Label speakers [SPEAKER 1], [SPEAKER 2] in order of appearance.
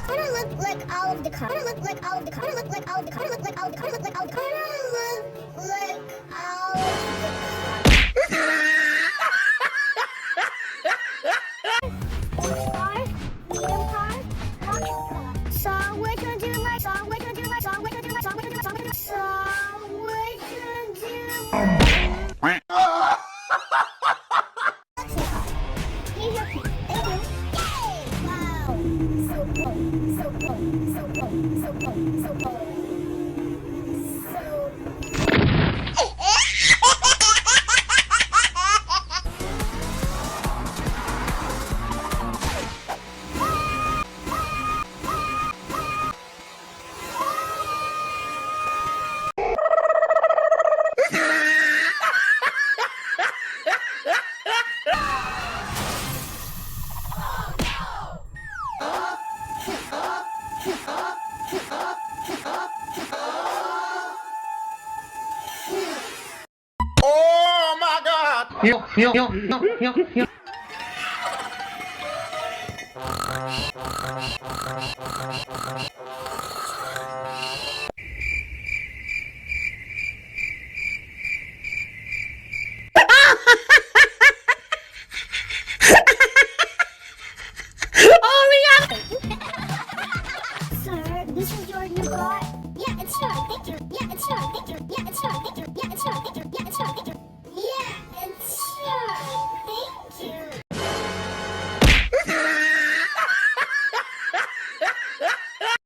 [SPEAKER 1] I don't look like all of the color. I don't look like all of the color. I don't look like all of the color. I don't look like all of the color. I don't look like all of the color. I don't look like all of the car, medium car, large car. So which one do you like? So which one do you like? So which one do you like? So which one do you like? So which one do you like? So which one do you like? Here's your key. Thank you. Yay! Wow. So cool. So cool. So cool. So cool. So cool. So.
[SPEAKER 2] Oh my God!